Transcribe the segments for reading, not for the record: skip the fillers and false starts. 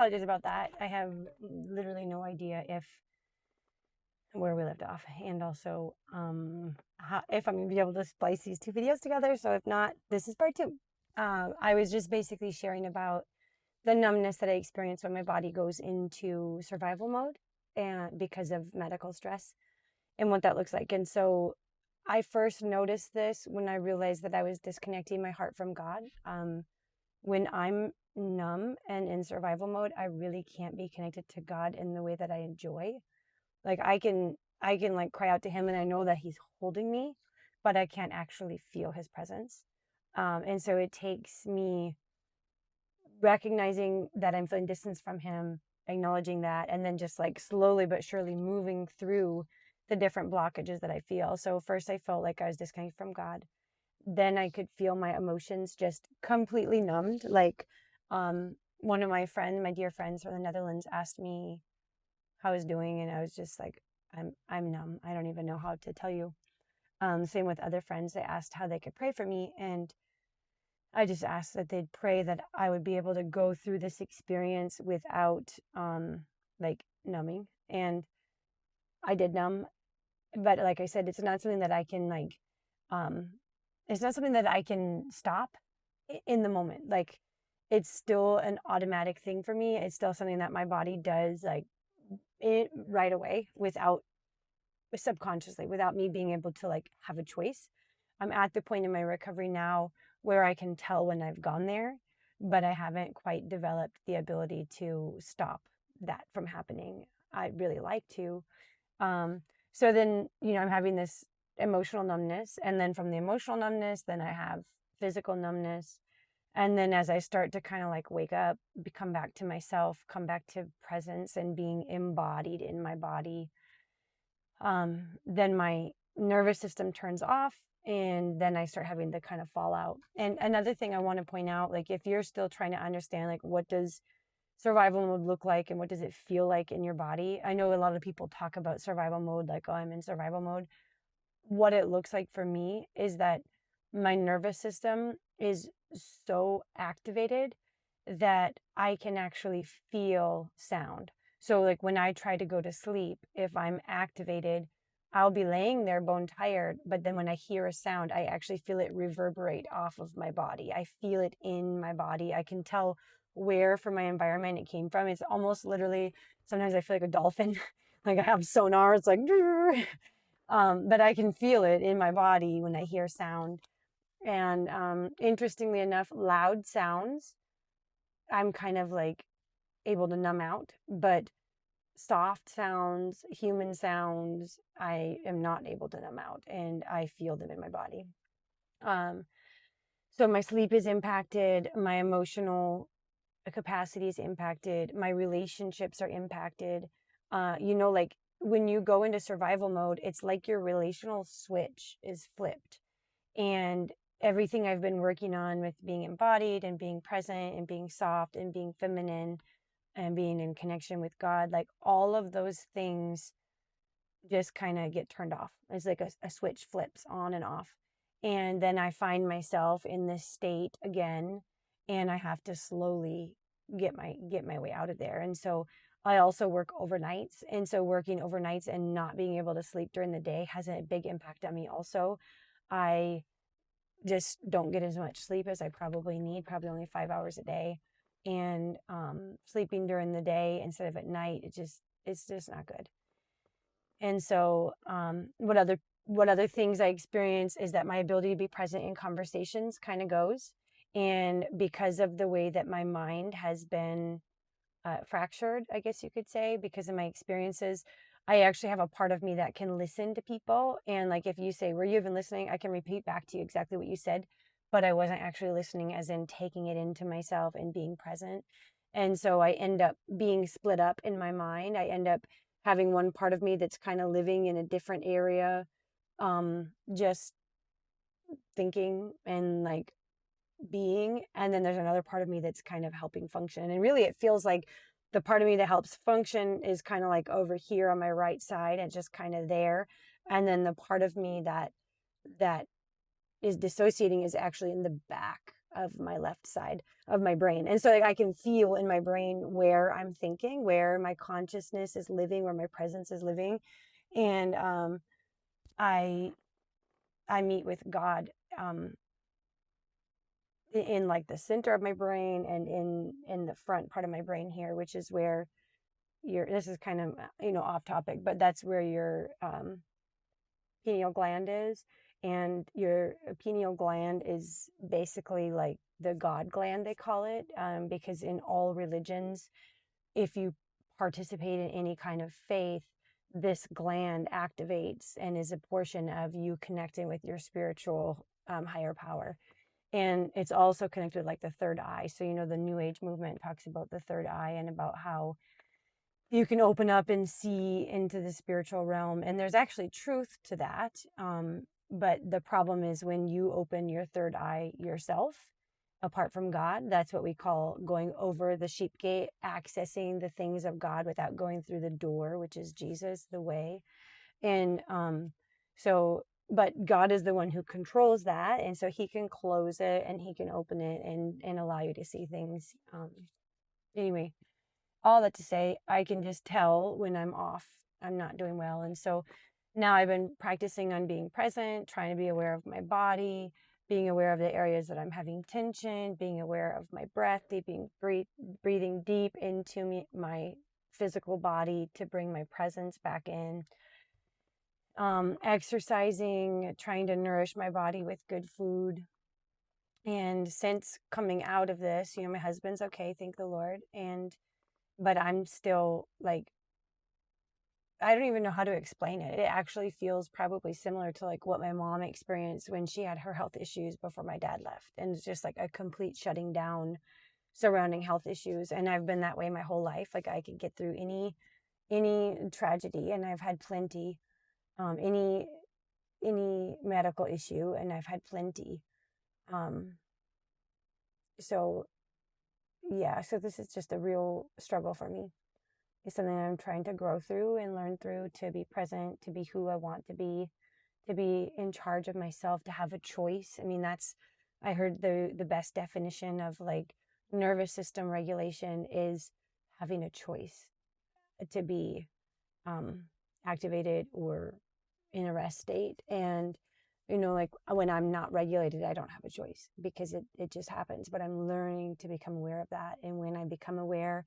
apologize about that. I have literally no idea if where we left off, and also if I'm gonna be able to splice these two videos together. So if not, this is part two. I was just basically sharing about the numbness that I experience when my body goes into survival mode, and because of medical stress and what that looks like. And so I first noticed this when I realized that I was disconnecting my heart from God. When I'm numb and in survival mode, I really can't be connected to God in the way that I enjoy. Like I can like cry out to him and I know that he's holding me, but I can't actually feel his presence. And so it takes me recognizing that I'm feeling distance from him, acknowledging that, and then just like slowly but surely moving through the different blockages that I feel. So first I felt like I was disconnected from God. Then I could feel my emotions just completely numbed. Like one of my friends, my dear friends from the Netherlands, asked me how I was doing, and I was just like, I'm numb. I don't even know how to tell you. Same with other friends. They asked how they could pray for me, and I just asked that they'd pray that I would be able to go through this experience without like numbing. And I did numb, but like I said, it's not something that I can like um it's not something that I can stop in the moment. Like it's still an automatic thing for me. It's still something that my body does like it right away without subconsciously, without me being able to like have a choice. I'm at the point in my recovery now where I can tell when I've gone there, but I haven't quite developed the ability to stop that from happening. I'd really like to. Um, so then, I'm having this emotional numbness, and then from the emotional numbness, then I have physical numbness. And then as I start to kind of like wake up, come back to myself, come back to presence and being embodied in my body, then my nervous system turns off, and then I start having the kind of fallout. And another thing I want to point out, like if you're still trying to understand like what does survival mode look like and what does it feel like in your body, I know a lot of people talk about survival mode like, oh, I'm in survival mode. What it looks like for me is that my nervous system is so activated that I can actually feel sound. So like when I try to go to sleep, if I'm activated, I'll be laying there bone tired, but then when I hear a sound, I actually feel it reverberate off of my body. I feel it in my body. I can tell where from my environment it came from. It's almost literally, sometimes I feel like a dolphin. Like I have sonar, it's like, but I can feel it in my body when I hear sound. And interestingly enough, loud sounds, I'm kind of like able to numb out, but soft sounds, human sounds, I am not able to numb out, and I feel them in my body. So my sleep is impacted, my emotional capacity is impacted, my relationships are impacted. Like when you go into survival mode, it's like your relational switch is flipped. And everything I've been working on with being embodied and being present and being soft and being feminine and being in connection with God, like all of those things just kind of get turned off. It's like a switch flips on and off. And then I find myself in this state again, and I have to slowly get my way out of there. And so I also work overnights. And so working overnights and not being able to sleep during the day has a big impact on me also. I just don't get as much sleep as I probably need, probably only 5 hours a day. And sleeping during the day instead of at night, it's just not good. And so what other things I experience is that my ability to be present in conversations kind of goes. And because of the way that my mind has been fractured, I guess you could say, because of my experiences, I actually have a part of me that can listen to people. And like if you say, were you even listening? I can repeat back to you exactly what you said, but I wasn't actually listening, as in taking it into myself and being present. And so I end up being split up in my mind. I end up having one part of me that's kind of living in a different area, just thinking and like being, and then there's another part of me that's kind of helping function. And really it feels like the part of me that helps function is kind of like over here on my right side and just kind of there, and then the part of me that is dissociating is actually in the back of my left side of my brain. And so like I can feel in my brain where I'm thinking, where my consciousness is living, where my presence is living. And I I meet with God in like the center of my brain and in the front part of my brain here, which is where your, this is kind of off topic, but that's where your pineal gland is. And your pineal gland is basically like the God gland, they call it, because in all religions, if you participate in any kind of faith, this gland activates and is a portion of you connecting with your spiritual higher power. And it's also connected with like the third eye. So, the New Age movement talks about the third eye and about how you can open up and see into the spiritual realm. And there's actually truth to that. But the problem is when you open your third eye yourself, apart from God, that's what we call going over the sheep gate, accessing the things of God without going through the door, which is Jesus, the way. And but God is the one who controls that. And so he can close it and he can open it and allow you to see things. Anyway, all that to say, I can just tell when I'm off, I'm not doing well. And so now I've been practicing on being present, trying to be aware of my body, being aware of the areas that I'm having tension, being aware of my breath, breathing deep into my physical body to bring my presence back in. Exercising, trying to nourish my body with good food. And since coming out of this, my husband's okay, thank the Lord. But I'm still like, I don't even know how to explain it. It actually feels probably similar to like what my mom experienced when she had her health issues before my dad left. And it's just like a complete shutting down surrounding health issues. And I've been that way my whole life. Like I could get through any tragedy, and I've had plenty. Any medical issue, and I've had plenty. So yeah, so this is just a real struggle for me. It's something I'm trying to grow through and learn through, to be present, to be who I want to be in charge of myself, to have a choice. I mean, I heard the best definition of like nervous system regulation is having a choice to be activated or in a rest state. And like when I'm not regulated, I don't have a choice because it just happens. But I'm learning to become aware of that. And when I become aware,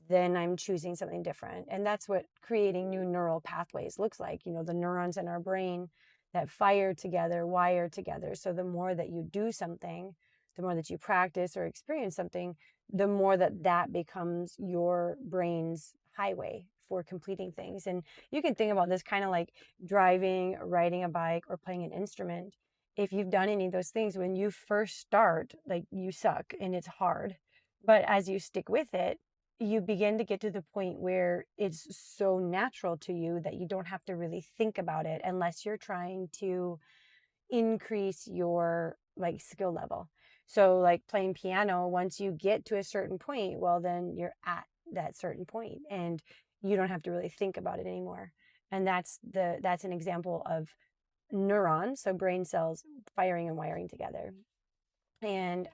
then I'm choosing something different. And that's what creating new neural pathways looks like. The neurons in our brain that fire together, wire together. So the more that you do something, the more that you practice or experience something, the more that becomes your brain's highway for completing things. And you can think about this kind of like driving, riding a bike, or playing an instrument. If you've done any of those things, when you first start, like you suck and it's hard. But as you stick with it, you begin to get to the point where it's so natural to you that you don't have to really think about it unless you're trying to increase your like skill level. So like playing piano, once you get to a certain point, well, then you're at that certain point and you don't have to really think about it anymore. And that's an example of neurons, so brain cells firing and wiring together. And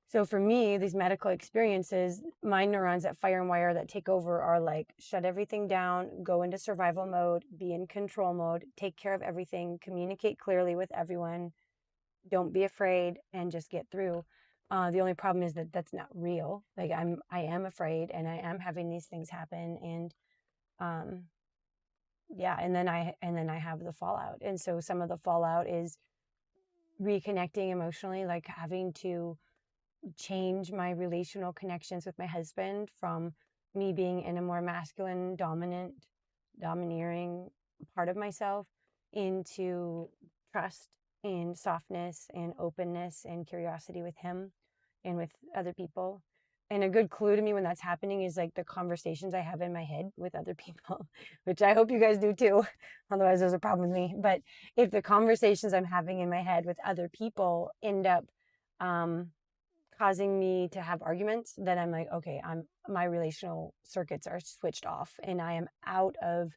so for me, these medical experiences, my neurons that fire and wire that take over are like shut everything down, go into survival mode, be in control mode, take care of everything, communicate clearly with everyone, don't be afraid, and just get through. The only problem is that that's not real. Like I am afraid, and I am having these things happen, and yeah, and then I have the fallout. And so some of the fallout is reconnecting emotionally, like having to change my relational connections with my husband from me being in a more masculine, domineering part of myself into trust and softness and openness and curiosity with him and with other people. And a good clue to me when that's happening is like the conversations I have in my head with other people, which I hope you guys do too. Otherwise, there's a problem with me. But if the conversations I'm having in my head with other people end up causing me to have arguments, then I'm like, okay, my relational circuits are switched off and I am out of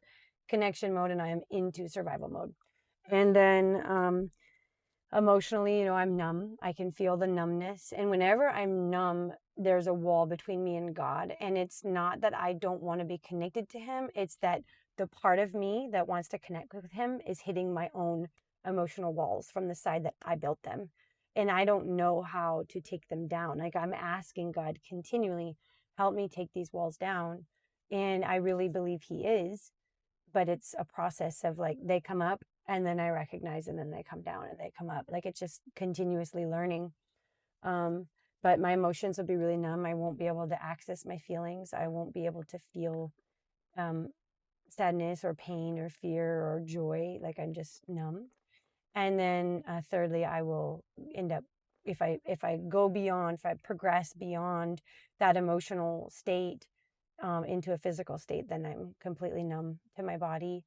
connection mode and I am into survival mode. And then Emotionally, I'm numb. I can feel the numbness. And whenever I'm numb, there's a wall between me and God. And it's not that I don't want to be connected to Him, it's that the part of me that wants to connect with Him is hitting my own emotional walls from the side that I built them. And I don't know how to take them down. Like, I'm asking God continually, help me take these walls down. And I really believe He is, but it's a process of like they come up and then I recognize and then they come down and they come up. Like, it's just continuously learning. Um, but my emotions will be really numb. I won't be able to access my feelings. I won't be able to feel um, sadness or pain or fear or joy. Like, I'm just numb. And then thirdly, I will end up, if I go beyond, if I progress beyond that emotional state into a physical state, then I'm completely numb to my body.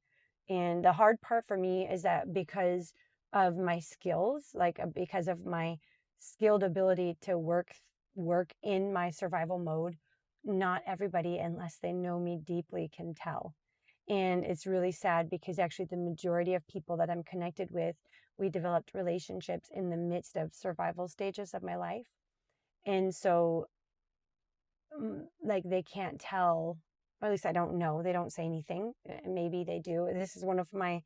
And the hard part for me is that because of my skills, like because of my skilled ability to work in my survival mode, not everybody, unless they know me deeply, can tell. And it's really sad because actually the majority of people that I'm connected with, we developed relationships in the midst of survival stages of my life. And so, like, they can't tell, or at least I don't know. They don't say anything. Maybe they do. This is one of my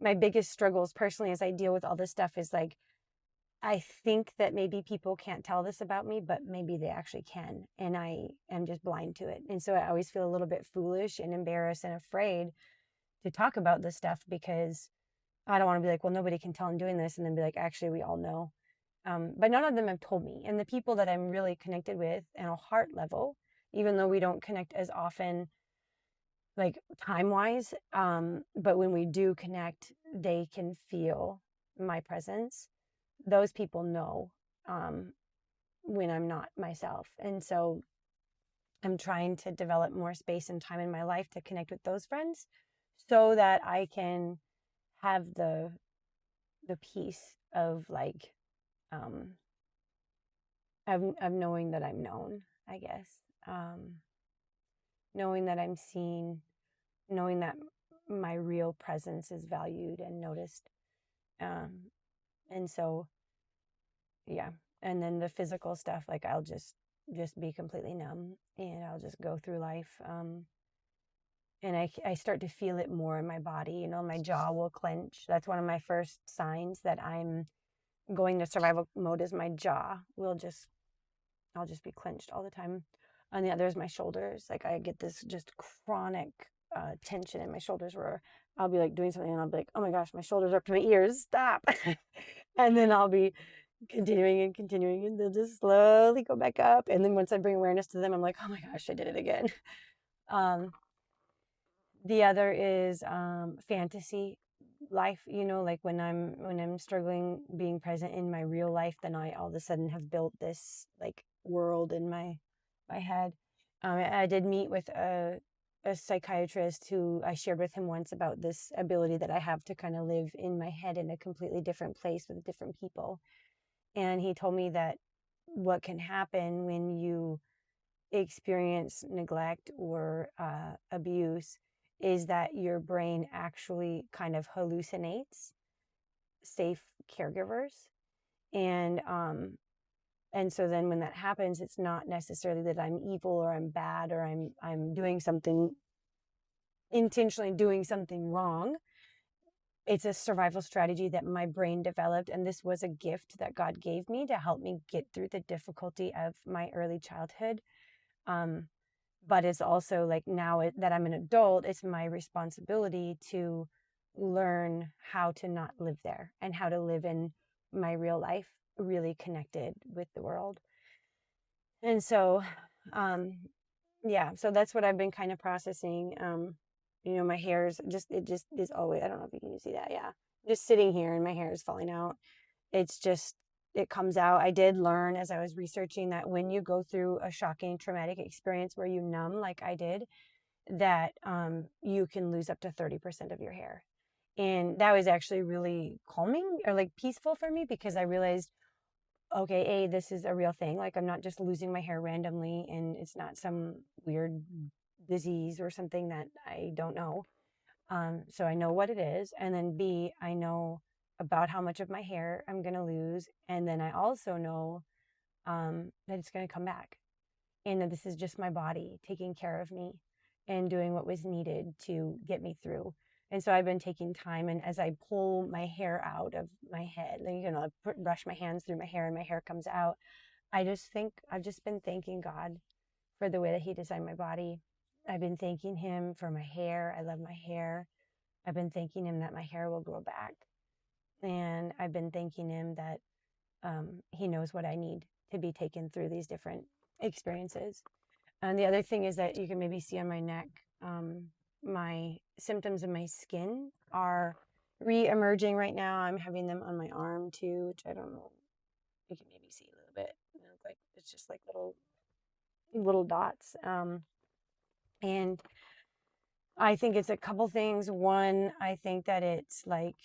biggest struggles personally as I deal with all this stuff is like, I think that maybe people can't tell this about me, but maybe they actually can. And I am just blind to it. And so I always feel a little bit foolish and embarrassed and afraid to talk about this stuff because I don't want to be like, well, nobody can tell I'm doing this. And then be like, actually, we all know. But none of them have told me. And the people that I'm really connected with on a heart level, even though we don't connect as often, like time wise, but when we do connect, they can feel my presence. Those people know um, when I'm not myself. And so I'm trying to develop more space and time in my life to connect with those friends so that I can have the peace of like um of knowing that I'm known, I guess. Um Knowing that I'm seen, knowing that my real presence is valued and noticed. Um and so yeah, and then the physical stuff, like I'll just be completely numb and I'll just go through life. And I start to feel it more in my body. My jaw will clench. That's one of my first signs that I'm going to survival mode is my jaw will just, I'll just be clenched all the time. And the other is my shoulders. Like I get this just chronic tension in my shoulders where I'll be like doing something and I'll be like, oh my gosh, my shoulders are up to my ears, stop. And then I'll be continuing and continuing and they'll just slowly go back up. And then once I bring awareness to them, I'm like, oh my gosh, I did it again. Um, the other is fantasy life, like when I'm struggling being present in my real life, then I all of a sudden have built this like world in my head. I did meet with a psychiatrist who I shared with him once about this ability that I have to kind of live in my head in a completely different place with different people. And he told me that what can happen when you experience neglect or abuse is that your brain actually kind of hallucinates safe caregivers. And so then when that happens, it's not necessarily that I'm evil or I'm bad or I'm doing something, intentionally doing something wrong. It's a survival strategy that my brain developed, and this was a gift that God gave me to help me get through the difficulty of my early childhood. um, but it's also like now that I'm an adult, it's my responsibility to learn how to not live there and how to live in my real life really connected with the world. And so um yeah, so that's what I've been kind of processing. My hair is just, it just is always, I don't know if you can see that. Yeah, just sitting here and my hair is falling out. It's just, it comes out. I did learn as I was researching that when you go through a shocking traumatic experience where you numb like I did, that you can lose up to 30% of your hair. And that was actually really calming or like peaceful for me because I realized, okay, this is a real thing. Like I'm not just losing my hair randomly and it's not some weird disease or something that I don't know. So I know what it is. And then B, I know about how much of my hair I'm going to lose. And then I also know that it's going to come back, and that this is just my body taking care of me and doing what was needed to get me through. And so I've been taking time, and as I pull my hair out of my head, like, brush my hands through my hair and my hair comes out, I've just been thanking God for the way that He designed my body. I've been thanking Him for my hair. I love my hair. I've been thanking Him that my hair will grow back. And I've been thanking Him that He knows what I need to be taken through these different experiences. And the other thing is that you can maybe see on my neck, my symptoms of my skin are re-emerging right now. I'm having them on my arm too, which I don't know. You can maybe see a little bit. It's just like little dots. And I think it's a couple things. One, I think that it's like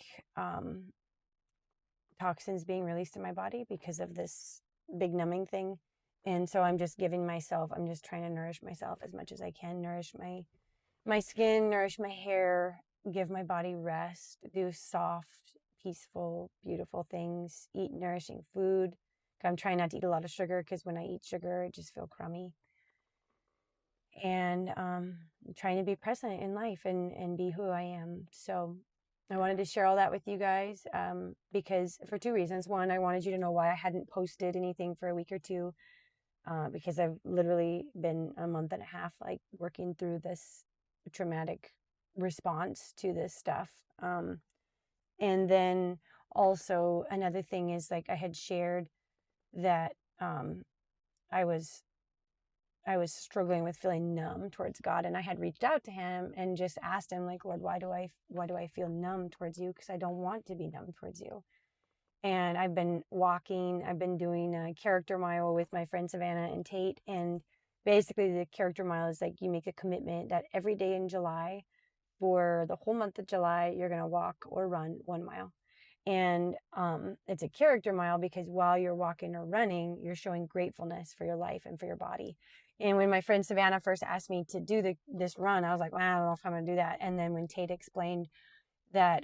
toxins being released in my body because of this big numbing thing. And so I'm just trying to nourish myself as much as I can, nourish my skin, nourish my hair, give my body rest, do soft, peaceful, beautiful things, eat nourishing food. I'm trying not to eat a lot of sugar, because when I eat sugar, I just feel crummy. And trying to be present in life and be who I am. So I wanted to share all that with you guys, because for two reasons. One, I wanted you to know why I hadn't posted anything for a week or two, because I've literally been a month and a half like working through this traumatic response to this stuff. And then also another thing is, like, I had shared that I was struggling with feeling numb towards God, and I had reached out to Him and just asked Him, like, Lord, why do I feel numb towards you? Because I don't want to be numb towards you. And I've been doing a character mile with my friend Savannah and Tate, and basically the character mile is like, you make a commitment that every day in July, for the whole month of July, you're going to walk or run 1 mile. And it's a character mile because while you're walking or running, you're showing gratefulness for your life and for your body. And when my friend Savannah first asked me to do this run, I was like, well, I don't know if I'm going to do that. And then when Tate explained that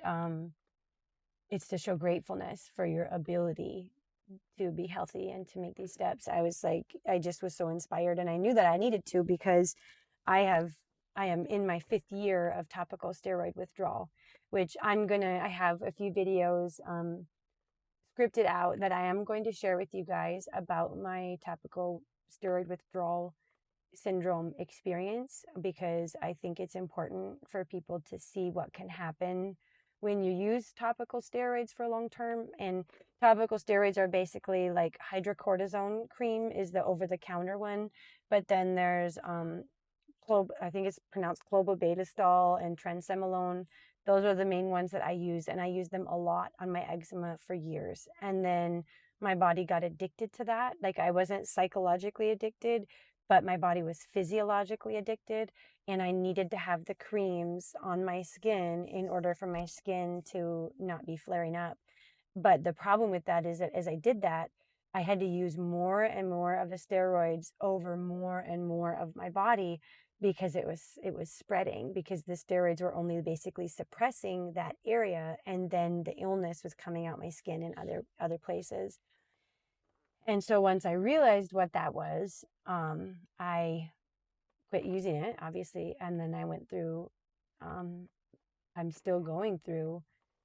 it's to show gratefulness for your ability to be healthy and to make these steps, I was like, I just was so inspired. And I knew that I needed to, because I am in my 5th year of topical steroid withdrawal, which I have a few videos scripted out that I am going to share with you guys about my topical steroid withdrawal syndrome experience, because I think it's important for people to see what can happen when you use topical steroids for long term. And topical steroids are basically like hydrocortisone cream is the over-the-counter one, but then there's I think it's pronounced clobetasol and trensemolone. Those are the main ones that I use, and I used them a lot on my eczema for years. And then my body got addicted to that. Like, I wasn't psychologically addicted, but my body was physiologically addicted, and I needed to have the creams on my skin in order for my skin to not be flaring up. But the problem with that is that as I did that, I had to use more and more of the steroids over more and more of my body, because it was spreading, because the steroids were only basically suppressing that area, and then the illness was coming out my skin and other places. And so once I realized what that was, I quit using it, obviously, and then I went through I'm still going through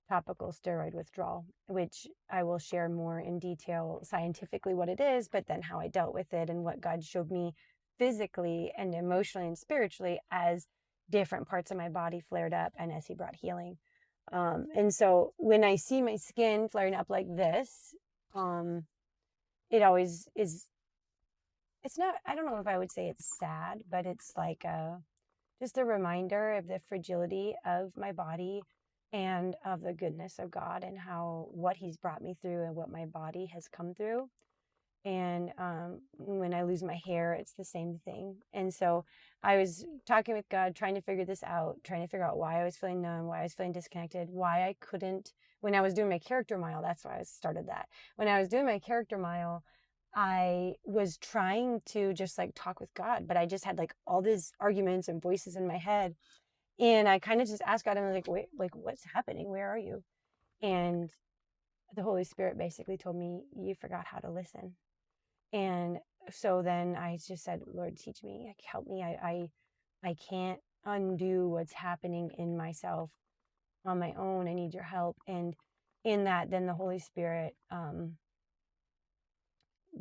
topical steroid withdrawal, which I will share more in detail scientifically what it is, but then how I dealt with it and what God showed me physically and emotionally and spiritually as different parts of my body flared up, and as He brought healing. And so when I see my skin flaring up like this, it always is. It's not, I don't know if I would say it's sad, but it's like just a reminder of the fragility of my body and of the goodness of God, and what He's brought me through and what my body has come through. And when I lose my hair, it's the same thing. And so I was talking with God, trying to figure this out, trying to figure out why I was feeling numb, why I was feeling disconnected, why I couldn't, when I was doing my character mile, that's why I started that. When I was doing my character mile, I was trying to just like talk with God, but I just had like all these arguments and voices in my head. And I kind of just asked God, and I was like, wait, like, what's happening? Where are you? And the Holy Spirit basically told me, you forgot how to listen. And so then I just said, Lord, teach me, like, help me. I can't undo what's happening in myself on my own. I need your help. And in that, then the Holy Spirit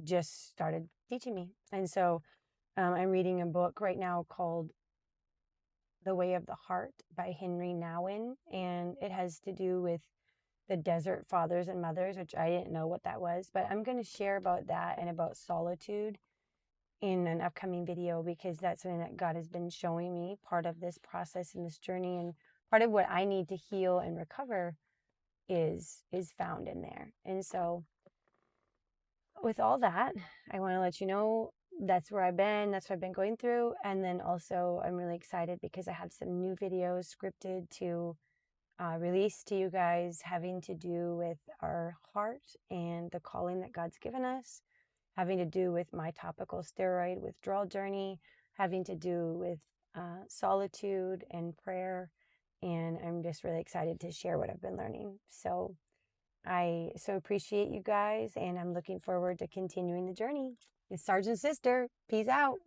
just started teaching me. And so I'm reading a book right now called The Way of the Heart by Henry Nouwen. And it has to do with the desert fathers and mothers, which I didn't know what that was. But I'm going to share about that and about solitude in an upcoming video, because that's something that God has been showing me, part of this process and this journey, and part of what I need to heal and recover is found in there. And so with all that, I want to let you know that's where I've been, that's what I've been going through. And then also I'm really excited because I have some new videos scripted to release to you guys, having to do with our heart and the calling that God's given us, having to do with my topical steroid withdrawal journey, having to do with solitude and prayer. And I'm just really excited to share what I've been learning. So I so appreciate you guys, and I'm looking forward to continuing the journey. It's Sergeant Sister. Peace out.